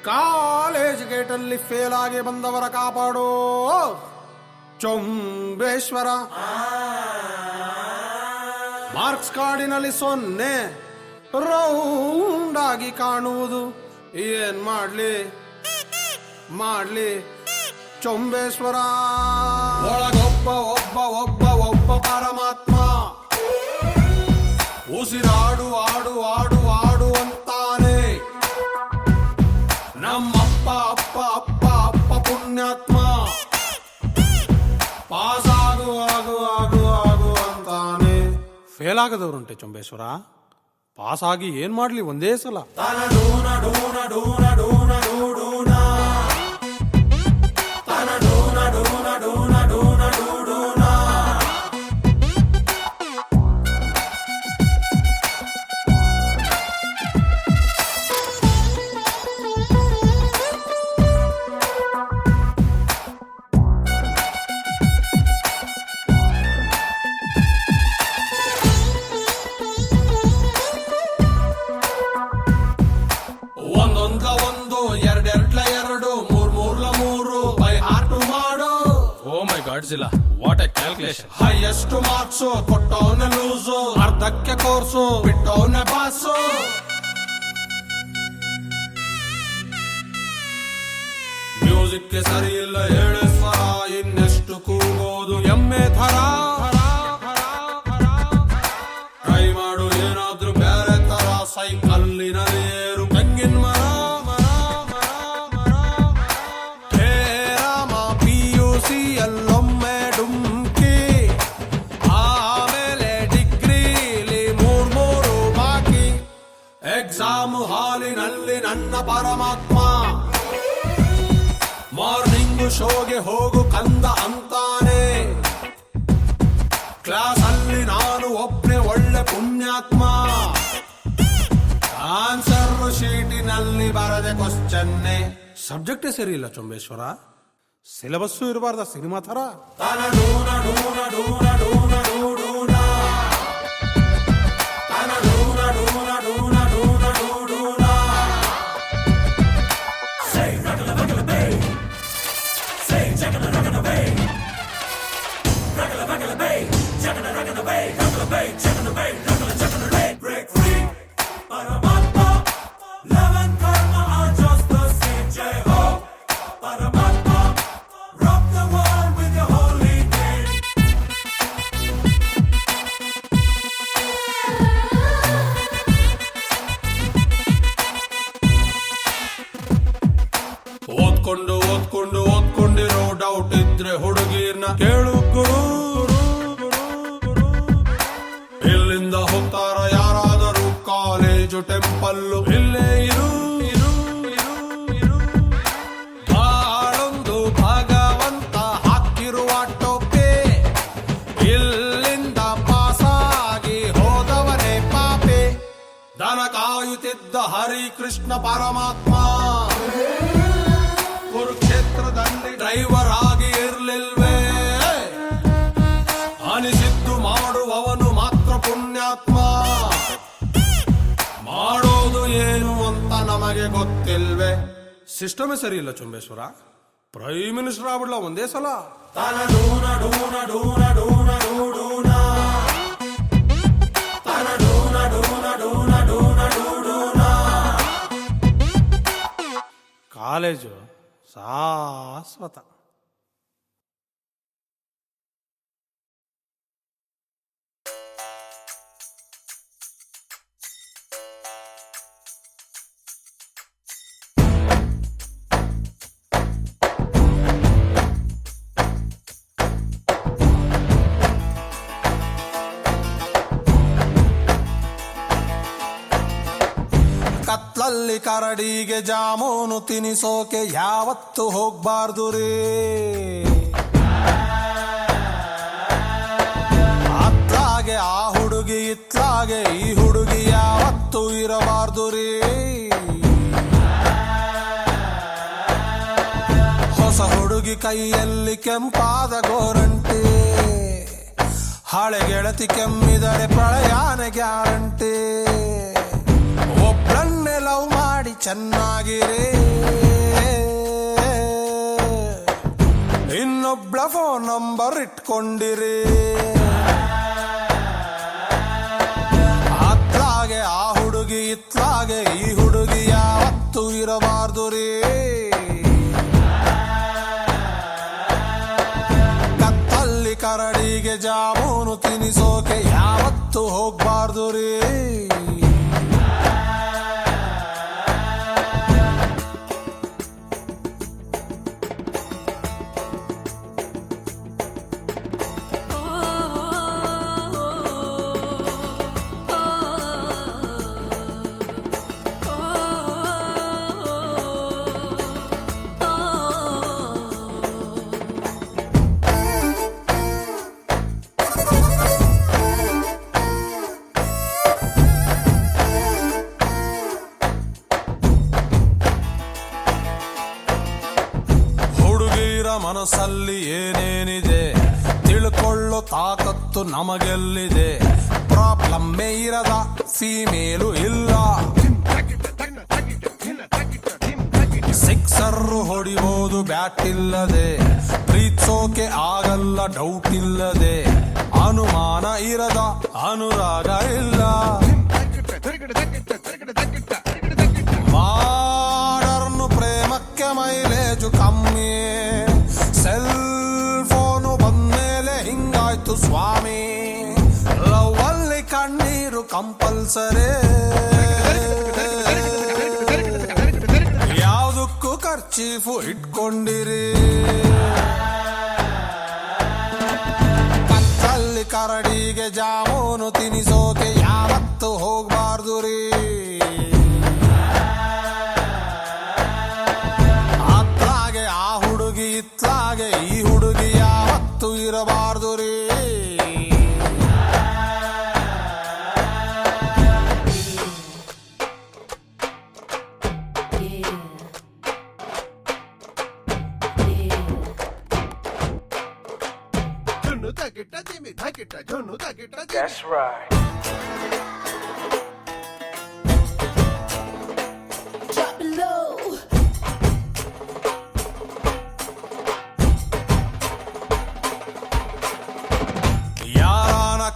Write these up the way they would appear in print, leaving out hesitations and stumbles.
College ಗೇಟಲ್ಲಿ fail ಆಗಿ ಬಂದವರ ಕಾಪಾಡೋ ಚೊಂಬೇಶ್ವರ. ಮಾರ್ಕ್ಸ್ ಕಾರ್ಡಿನಲ್ಲಿ 0 ರೌಂಡ್ ಆಗಿ ಕಾಣುವುದು. ಏನ್ ಮಾಡ್ಲಿ ಚೊಂಬೇಶ್ವರ. ಒಳಗೊಬ್ಬ ಒಬ್ಬ ಒಬ್ಬ ಒಬ್ಬ ಪರಮಾತ್ಮ, ಉಸಿರಾಡು ಆಡು ಆಡು ಆಡು ಅಂತಾನೆ. ನಮ್ಮಪ್ಪ ಅಪ್ಪ ಅಪ್ಪ ಅಪ್ಪ ಪುಣ್ಯಾತ್ಮ, ಪಾಸ್ ಆಗು ಆಗು ಆಗು ಆಗು ಅಂತಾನೆ. ಫೇಲ್ ಆಗದವ್ರುಂಟೆ ಚೊಂಬೇಶ್ವರ, ಪಾಸ್ ಆಗಿ ಏನ್ ಮಾಡ್ಲಿ ಒಂದೇ ಸಲ. ತನಡೂನ ಡೂನ ಡೂನ ಡೂನ ಡೂಡೂನ, ತನಡೂನ ಡೂನ ಡೂನ ಡೂನ ಡೂಡೂನ. What a calculation. Highest marks ಕೊಟ್ಟವನ ಲೂಸು, ಅರ್ಧಕ್ಕೆ ಕೋರ್ಸು ಬಿಟ್ಟವನ ಪಾಸು. ಮ್ಯೂಸಿಕ್ ಸರಿ ಇಲ್ಲ ಹೇಳಿ ಸ್ವರ, ಇನ್ನೆಷ್ಟು ಕೂಗೋದು ಎಮ್ಮೆ ಥರ. ಟ್ರೈ ಮಾಡು ಏನಾದ್ರೂ ಬೇರೆ ತರ, ಸೈಕಲ್ಲಿನ ಏರು ತೆಂಗಿನ ಮರ. ಎಲ್ಲೊಮ್ಮೆ ಡುಮ್ಕಿ, ಆಮೇಲೆ ಡಿಗ್ರಿಲಿ 3 ಬಾಕಿ. ಎಕ್ಸಾಮ್ ಹಾಲಿನಲ್ಲಿ ನನ್ನ ಪರಮಾತ್ಮ, ಮಾರ್ನಿಂಗ್ ಶೋಗೆ ಹೋಗು ಕಂದ ಅಂತಾನೆ. ಕ್ಲಾಸ್ ಅಲ್ಲಿ ನಾನು ಒಬ್ನೇ ಒಳ್ಳೆ ಪುಣ್ಯಾತ್ಮ, ಆನ್ಸರ್ ಶೀಟಿನಲ್ಲಿ ಬರದೆ ಕ್ವಶ್ಚನ್ನೇ. ಸಬ್ಜೆಕ್ಟೇ ಸರಿ ಇಲ್ಲ ಚೊಂಬೇಶ್ವರ, ಸಿಲೆಬಸ್ಸು ಇರಬಾರ್ದ ಸಿನಿಮಾ ಥರ. ತನಡೂನ ಡೂನ ಡೂನ ಡೂನ ಡೂಡೂನ, ತನಡೂನ ಡೂನ ಡೂನ ಡೂನ ಡೂಡೂನ. Say ragala ragala bay, say jagala ragala bay, ragala ragala bay, jagala ragala bay, ragala bay, jagala bay, ragala jagala bay. Break free, Paramatma, love and karma are just the same. Jai ho, Paramatma. ಓದ್ಕೊಂಡಿರೋ doubt ಇದ್ರೆ ಹುಡುಗಿರ್ನ ಕೇಳು ಗುರು. ಇಲ್ಲಿಂದ ಹೋಗ್ತಾರ ಯಾರಾದರೂ college temple, ಇಲ್ಲೇ ಇರು. ಬಾಳೊಂದು ಭಗವಂತ ಹಾಕಿರುವ ಟೋಪೆ, ಇಲ್ಲಿಂದ ಪಾಸಾಗಿ ಹೋದವನೇ ಪಾಪೆ. ದನ ಕಾಯುತ್ತಿದ್ದ ಹರಿಕೃಷ್ಣ ಪರಮಾತ್ಮ, ಕುರುಕ್ಷೇತ್ರದಲ್ಲಿ ಡ್ರೈವರ್ ಆಗಿ ಇರ್ಲಿಲ್ವೇ. ಅನಿಸಿದ್ದು ಮಾಡುವವನು ಮಾತ್ರ ಪುಣ್ಯಾತ್ಮ, ಮಾಡೋದು ಏನು ಅಂತ ನಮಗೆ ಗೊತ್ತಿಲ್ವೇ. ಸಿಸ್ಟಮೇ ಸರಿ ಇಲ್ಲ ಚೊಂಬೇಶ್ವರ, ಪ್ರೈಮ್ ಮಿನಿಸ್ಟರ್ ಆಗ್ಬಿಡ್ಲ ಒಂದೇ ಸಲ. ತನಡೂನ ಡೂನ ಡೂನ ಡೂನ ಡೂಡೂನ, ತನಡೂನ ಡೂನ ಡೂನ ಡೂನ ಡೂಡೂನ. ಕಾಲೇಜು ಶಾಶ್ವತ. ಕತ್ಲಲ್ಲಿ ಕರಡಿಗೆ ಜಾಮೂನು ತಿನಿಸೋಕೆ ಯಾವತ್ತು ಹೋಗ್ಬಾರ್ದು ರೇ. ಅತ್ಲಾಗೆ ಆ ಹುಡುಗಿ, ಇತ್ಲಾಗೆ ಈ ಹುಡುಗಿ ಯಾವತ್ತು ಇರಬಾರ್ದು ರೇ. ಹೊಸ ಹುಡುಗಿ ಕೈಯಲ್ಲಿ ಕೆಂಪಾದ ಗೋರಂಟಿ, ಹಳೆ ಗೆಳತಿ ಕೆಮ್ಮಿದರೆ ಪ್ರಳಯಾನ ಗ್ಯಾರಂಟಿ. ಒಬ್ಬಳನ್ನೇ ಲವ್ ಮಾಡಿ ಚೆನ್ನಾಗಿರಿ, ಇನ್ನೊಬ್ಳ ಫೋನ್ ನಂಬರ್ ಇಟ್ಕೊಂಡಿರಿ. ಅತ್ಲಾಗೆ ಆ ಹುಡುಗಿ, ಇತ್ಲಾಗೆ ಈ ಹುಡುಗಿ ಯಾವತ್ತೂ ಇರಬಾರ್ದು ರೀ. ಕತ್ತಲ್ಲಿ ಕರಡಿಗೆ ಜಾಮೂನು ತಿನಿಸೋಕೆ ಯಾವತ್ತೂ ಹೋಗ್ಬಾರ್ದು ರೀ. ಮನಸ್ಸಲ್ಲಿ ಏನೇನಿದೆ ತಿಳ್ಕೊಳ್ಳೋ ತಾಕತ್ತು ನಮಗೆಲ್ಲಿದೆ. ಪ್ರಾಬ್ಲಮ್ಮೇ ಇರದ ಫೀಮೇಲು ಇಲ್ಲ, ಸಿಕ್ಸರ್ರು ಹೊಡಿಬೋದು ಬ್ಯಾಟ್ ಇಲ್ಲದೆ, ಪ್ರೀತ್ಸೋಕೆ ಆಗಲ್ಲ ಡೌಟ್ ಇಲ್ಲದೆ, ಅನುಮಾನ ಇರದ ಅನುರಾಗ ಇಲ್ಲ. ಮಾಡರ್ನು ಪ್ರೇಮಕ್ಕೆ ಮೈಲೇಜು ಕಮ್ಮಿ, ಸೆಲ್ ಫೋನು ಬಂದ್ಮೇಲೆ ಹಿಂಗಾಯ್ತು ಸ್ವಾಮಿ. ಲವ್ ಅಲ್ಲಿ ಕಣ್ಣೀರು ಕಂಪಲ್ಸರಿ, ಯಾವುದಕ್ಕೂ ಖರ್ಚೀಫು ಇಟ್ಕೊಂಡಿರಿ. ಕತ್ತಲ್ಲಿ ಕರಡಿಗೆ ಜಾಮೂನು ತಿನಿಸೋಕೆ ಯಾವತ್ತೂ ಹೋಗ್ಬಾರ್ದು ರೀ. ಇತ್ಲಾಗೆ ಈ ಹುಡುಗಿ ಯಾವತ್ತೂ ಇರಬಾರ್ದು ರೀ. That's right. Drop it low.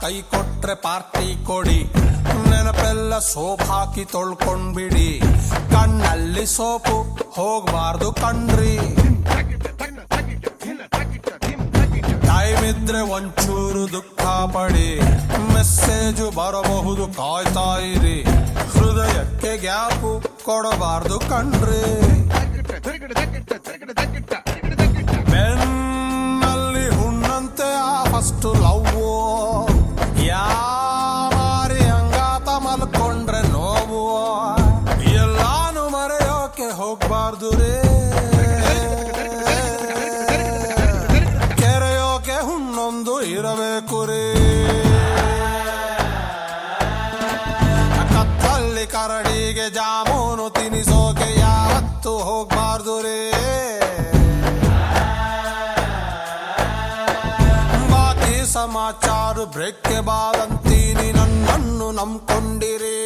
ಕೈ ಕೊಟ್ರೆ ಪಾರ್ಟಿ ಕೊಡಿ, ನೆನಪೆಲ್ಲ ಸೋಪ್ ಹಾಕಿ ತೊಳ್ಕೊಂಡ್ಬಿಡಿ. ಕಣ್ಣಲ್ಲಿ ಸೋಪು ಹೋಗ್ಬಾರ್ದು ಕಣ್ರಿ. ಟೈಮ್ ಇದ್ರೆ ಒಂಚೂರು ದುಃಖ ಪಡಿ, ಮೆಸೇಜು ಬರಬಹುದು ಕಾಯ್ತಾ ಇರಿ. ಹೃದಯಕ್ಕೆ ಗ್ಯಾಪು ಕೊಡಬಾರ್ದು ಕಣ್ರಿ. ಬೆನ್ನಲ್ಲಿ ಹುಣ್ಣಂತೆ ಆ ಫಸ್ಟ್ ಲವ್, ಯಾರಿ ಹಂಗಾತ ಮಲ್ಕೊಂಡ್ರೆ ನೋವು. ಎಲ್ಲಾನು ಮರೆಯೋಕೆ ಹೋಗ್ಬಾರ್ದು ರೇ, ಕೆರೆಯೋಕೆ ಹುಣ್ಣೊಂದು ಇರಬೇಕು ರೇ. ಕತ್ತಲ್ಲಿ ಕರಡಿಗೆ ಜಾಮೂನು ತಿನಿಸೋಕೆ ಯಾವತ್ತೂ ಹೋಗ್ಬಾರ್ದು ರೇ. ಸಮಾಚಾರ ಬ್ರೇಕ್ಗೆ ಬಾದಂತೀನಿ, ನನ್ನನ್ನು ನಂಬ್ಕೊಂಡಿರಿ.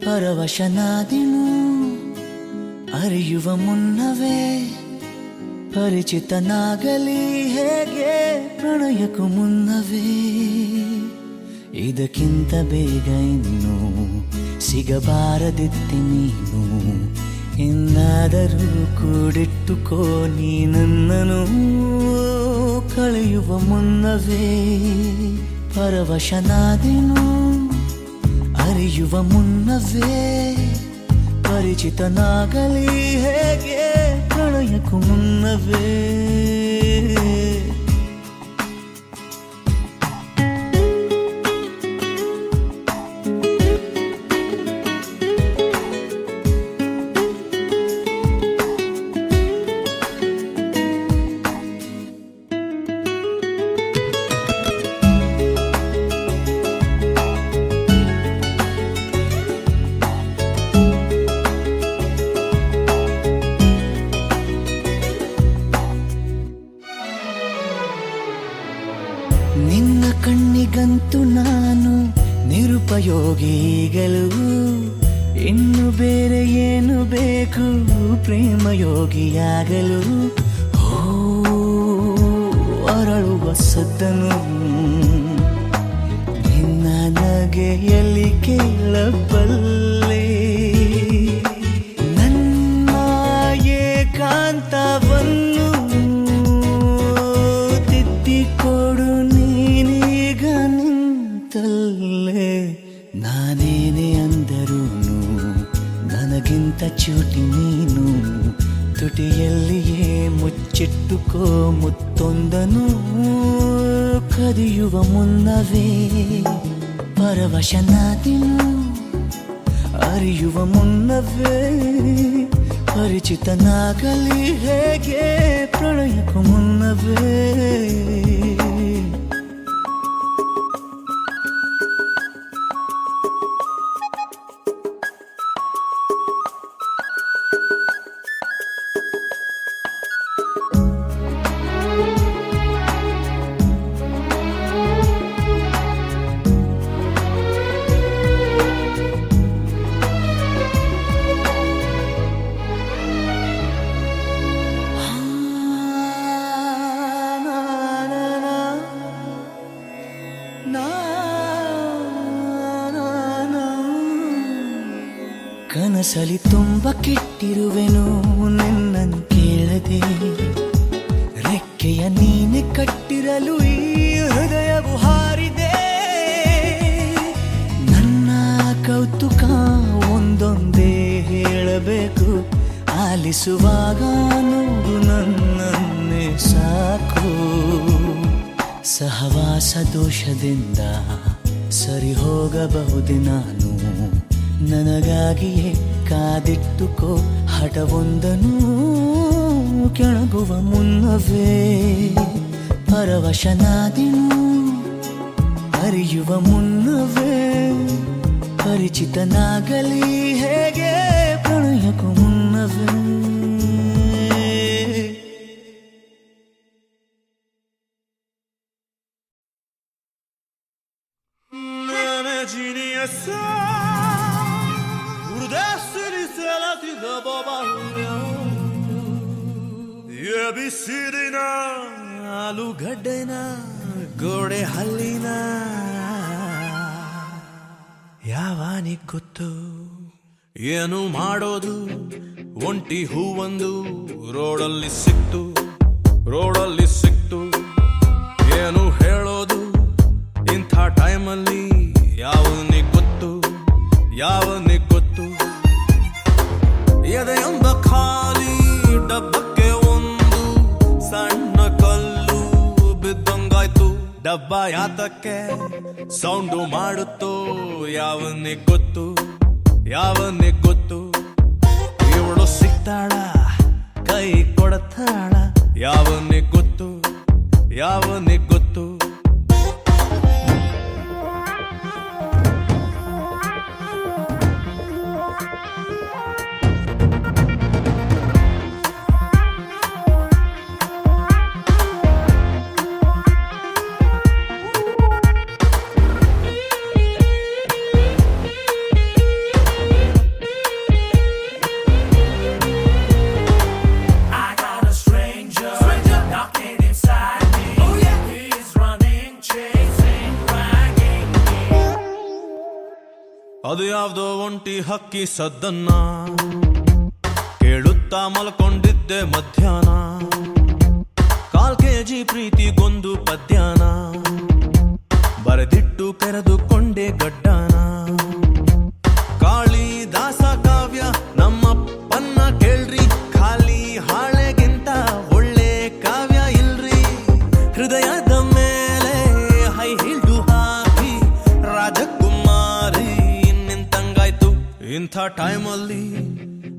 ಪರವಶನಾದಿನು ಅರಿಯುವ ಮುನ್ನವೇ, ಪರಿಚಿತನಾಗಲಿ ಹೇಗೆ ಪ್ರಣಯಕ್ಕೂ ಮುನ್ನವೇ. ಇದಕ್ಕಿಂತ ಬೇಗ ಇನ್ನು ಸಿಗಬಾರದಿತ್ತೆ ನೀನು, ಇನ್ನಾದರೂ ಕೂಡಿಟ್ಟುಕೋ ನೀ ನನ್ನನು ಕಳೆಯುವ ಮುನ್ನವೇ. ಪರವಶನಾದಿನು ಅರಿಯುವ ಮುನ್ನವೇ, ಪರಿಚಿತನಾಗಲಿ ಹೇಗೆ ಪ್ರಣಯಕ್ಕೂ ಮುನ್ನವೇ. ನಿನ್ನ ಕಣ್ಣಿಗಂತೂ ನಾನು ನಿರುಪಯೋಗಿಗಳು. ಇನ್ನು ಬೇರೆ ಏನು ಬೇಕು ಪ್ರೇಮಯೋಗಿಯಾಗಲು? ಹೋ ಅರಳುವ ಸದ್ದನು ನಿನ್ನ ನಗೆಯಲ್ಲಿ ಕೇಳಬಲ್ಲೆ. ನನ್ನ ಏಕಾಂತವನ್ನು ತಿದ್ದಿಕೊಡು ನೀನೀಗ ನಿಂತಲ್ಲೇ. ನಾನೇನೇ ಅಂದರೂನು ನನಗಿಂತ ಚೂಟಿ ನೀನು. ತುಟಿಯಲ್ಲಿಯೇ ಮುಚ್ಚಿಟ್ಟುಕೋ ಮುತ್ತೊಂದನು. ಕದಿಯುವ ಮುನ್ನವೇ ಪರವಶನಾದಿನು. ಅರಿಯುವ ಮುನ್ನವೇ ಪರಿಚಿತನಾಗಲಿ ಹೇಗೆ ಪ್ರಣಯಕ್ಕೂ ಮುನ್ನವೇ. ಕನಸಲಿ ತುಂಬ ಕೆಟ್ಟಿರುವೆನು ನನ್ನನ್ನು ಕೇಳದೆ. ರೆಕ್ಕೆಯ ನೀನೆ ಕಟ್ಟಿರಲು ಈ ಹೃದಯವು ಹಾರಿದೆ. ನನ್ನ ಕೌತುಕ ಒಂದೊಂದೇ ಹೇಳಬೇಕು. ಆಲಿಸುವಾಗ ನೋಡು ನನ್ನನ್ನೇ ಸಾಕು. ಸಹವಾಸ ದೋಷದಿಂದ ಸರಿ ಹೋಗಬಹುದೇ ನಾನು. ನನಗಾಗಿಯೇ ಕಾದಿಟ್ಟುಕೋ ಹಠವೊಂದನು. ಕೆಳಗುವ ಮುನ್ನವೇ ಪರವಶನಾದಿನು. ಅರಿಯುವ ಮುನ್ನವೇ ಪರಿಚಿತನಾಗಲಿ ಹೇಗೆ ಪ್ರಣಯಕ್ಕೂ ಮುನ್ನವೇ. ಬಿಸಿರಿನ ಆಲೂಗಡ್ಡೆನ ಗೋಡೆ ಹಲ್ಲಿನ ಯಾವಾನಿಗ್ ಗೊತ್ತು ಏನು ಮಾಡೋದು. ಒಂಟಿ ಹೂವೊಂದು ರೋಡಲ್ಲಿ ಸಿಕ್ತು ಏನು ಹೇಳೋದು ಇಂಥ ಟೈಮಲ್ಲಿ. ಯಾವನಿಗ್ ಗೊತ್ತು ಎದೆಯೊಂದ ಖಾಲಿ ಡಬ್ಬಕ್ಕೆ ಒಂದು ಸಣ್ಣ ಕಲ್ಲು ಬಿದ್ದಂಗಾಯ್ತು. ಡಬ್ಬ ಯಾತಕ್ಕೆ ಸೌಂಡು ಮಾಡುತ್ತೋ ಯಾವನಿಗ್ ಗೊತ್ತು. ಇವಳು ಸಿಗ್ತಾಳ ಕೈ ಕೊಡತಾಳ ಯಾವನಿಗ್ ಗೊತ್ತು. ಅದು ಯಾವ್ದೋ ಒಂಟಿ ಹಕ್ಕಿ ಸದ್ದನ್ನ ಕೇಳುತ್ತಾ ಮಲ್ಕೊಂಡಿದ್ದೆ ಮಧ್ಯಾಹ್ನ. 1/4 kg ಪ್ರೀತಿಗೊಂದು ಪದ್ಯಾನ ಬರೆದಿಟ್ಟು ಕರೆದುಕೊಂಡೆ ಗಡ್ಡಾನ. ಕಾಳಿದಾಸ ಕಾವ್ಯ ನಮ್ಮಪ್ಪನ್ನ ಕೇಳ್ರಿ. ಖಾಲಿ ಹಾಳೆಗಿಂತ ಒಳ್ಳೆ ಕಾವ್ಯ ಇಲ್ರಿ. ಹೃದಯದ ಮೇಲೆ ಹೈ ಹಿಲ್ಡು ಹಾಕಿ ರಾಜಕುಮಾರಿ ನಿಂತಂಗಾಯ್ತು. ಇಂಥ ಟೈಮಲ್ಲಿ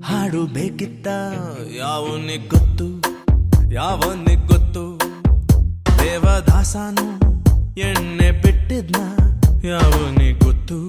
ಹಾಡು ಬೇಕಿತ್ತ ಯಾವನಿಗ್ ಗೊತ್ತು. ದೇವದಾಸನು ಎಣ್ಣೆ ಬಿಟ್ಟಿದ್ನ ಯಾವನಿಗ್ ಗೊತ್ತು.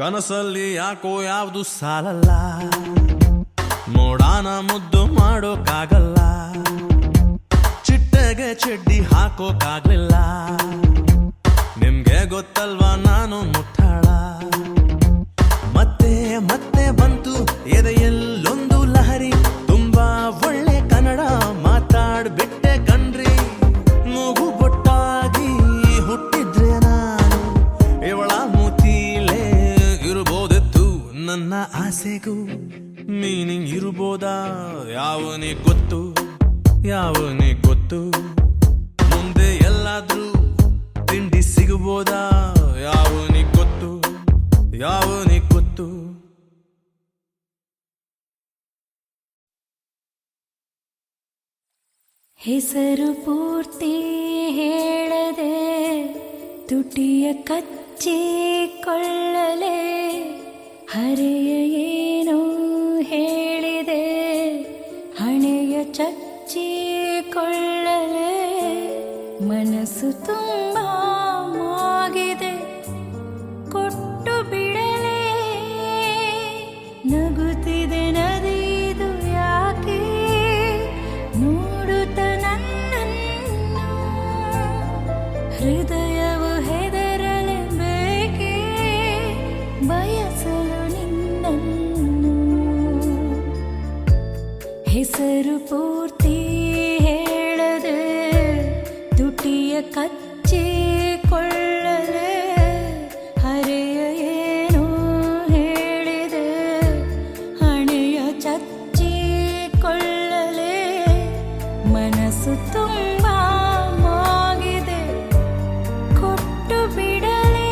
ಕನಸಲ್ಲಿ ಯಾಕೋ ಯಾವ್ದು ಸಾಲಲ್ಲ, ನೋಡಾನ ಮುದ್ದು ಮಾಡೋಕ್ಕಾಗಲ್ಲ, ಚಿಟ್ಟೆಗೆ ಚಡ್ಡಿ ಹಾಕೋಕ್ಕಾಗ್ಲಿಲ್ಲ. ನಿಮ್ಗೆ ಗೊತ್ತಲ್ವಾ ನಾನು ಮುಟ್ಟಾಳ. ಮತ್ತೆ ಮತ್ತೆ ಬಂತು ಎದೆಯಲ್ಲೊಂದು ಲಹರಿ, ತುಂಬಾ ಒಳ್ಳೆ ಕನ್ನಡ ಮಾತಾಡ್ಬಿಟ್ಟೆ ಕಣ್ರಿ. ಮೂಗು ಬೊಟ್ಟಾಗಿ ಹುಟ್ಟಿದ್ರೆ ನಾನು ಇವಳ ಮೂತಿಲೇ ಇರ್ಬೋದಿತ್ತು. ನನ್ನ ಆಸೆಗೂ ಮೀನಿಂಗ್ ಇರ್ಬೋದಾ? ಯಾವನಿಗೆ ಗೊತ್ತು, ಯಾವನಿಗೆ ಗೊತ್ತು. ಮುಂದೆ ಎಲ್ಲಾದ್ರೂ ತಿಂಡಿ ಸಿಗಬೋದಾ? ಯಾವನಿಗೆ ಗೊತ್ತು, ಯಾವನಿಗೆ ಗೊತ್ತು. ಹೆಸರು ಪೂರ್ತಿ ಹೇಳದೆ ತುಟಿಯ ಕಚ್ಚಿಕೊಳ್ಳಲೆ, ಹರೆಯ ಏನೋ ಹೇಳಿದೆ ಹಣೆಯ ಚಚ್ಚಿಕೊಳ್ಳಲೆ. ಮನಸ್ಸು ತುಂಬ ಮಾಗಿದೆ ಕೊಟ್ಟು ಬಿಡಲೆ, ನಗುತ್ತಿದೆ ನದಿದು ಯಾಕೆ ನೋಡುತ್ತ ನನ್ನನ್ನು. ಹೃದಯವು ಹೆದರಲೆ ಬೇಕೆ ಬಯಸಲು ನಿನ್ನನ್ನು. ಹೆಸರು ಪೂರ್ತಿ ಹೇಳದೆ ತುಟಿಯ ಕಚ್ಚಿಕೊಳ್ಳಲೆ, ಹರೆಯ ಏನೋ ಹೇಳಿದೆ ಹಣೆಯ ಚಚ್ಚಿಕೊಳ್ಳಲೆ. ಮನಸ್ಸು ತುಂಬ ಮಾಗಿದೆ ಕೊಟ್ಟು ಬಿಡಲೆ.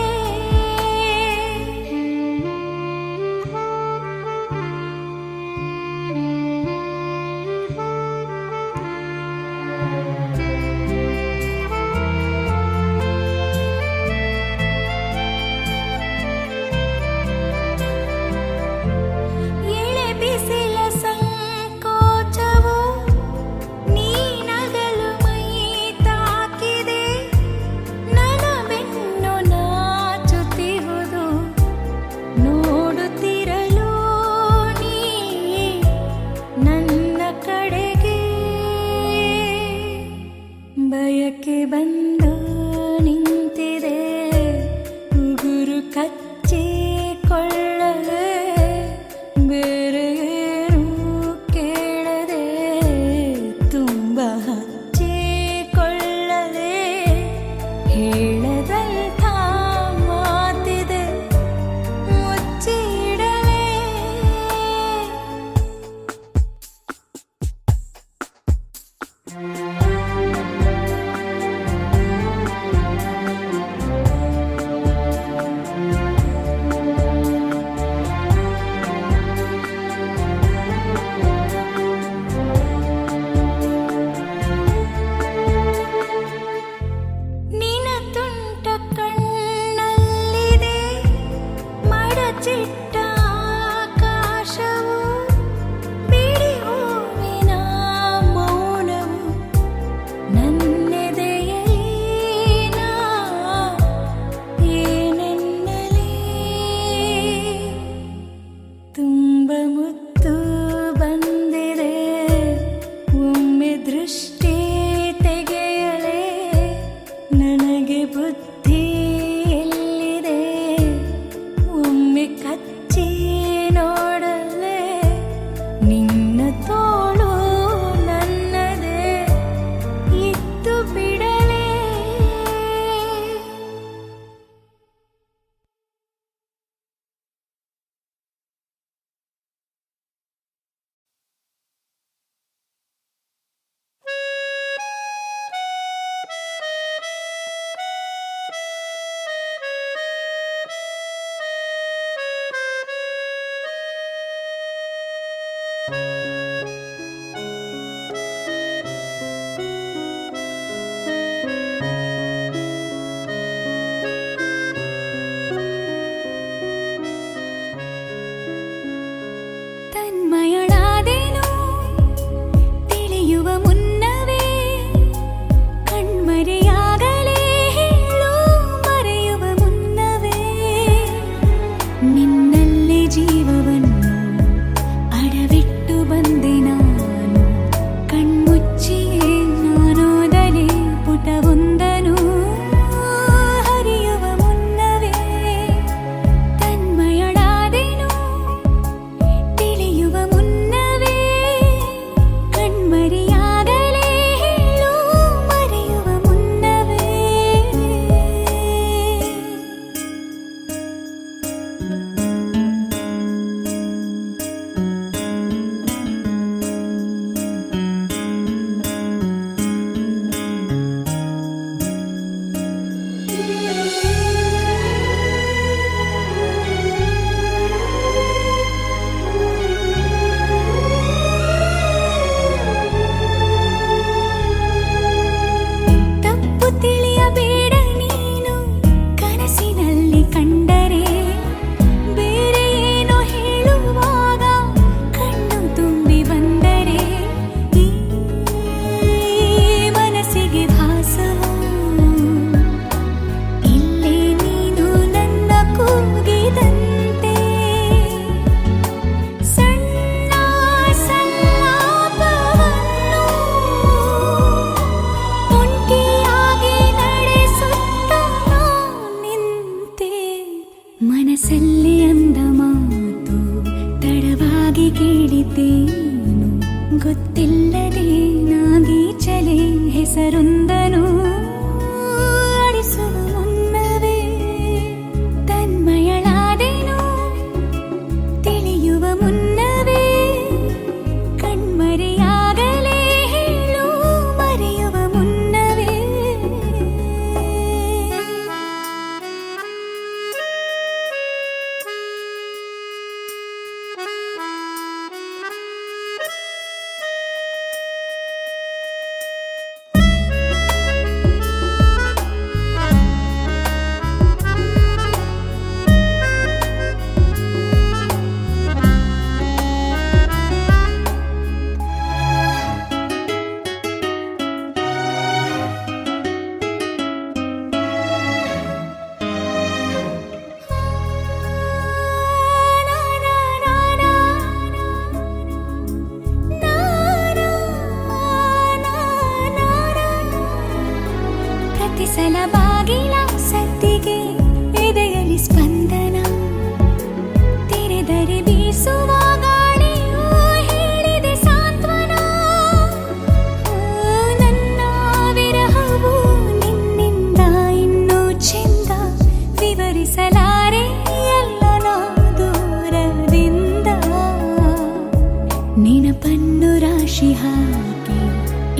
ನೆನಪನ್ನು ರಾಶಿ ಹಾಕಿ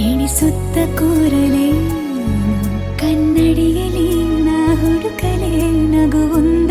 ಎಣಿಸುತ್ತ ಕೂರಲೇ ಕನ್ನಡಿಯಲ್ಲಿ ನಾ ಹುಡುಕಲೇ ನಗುವುಂದ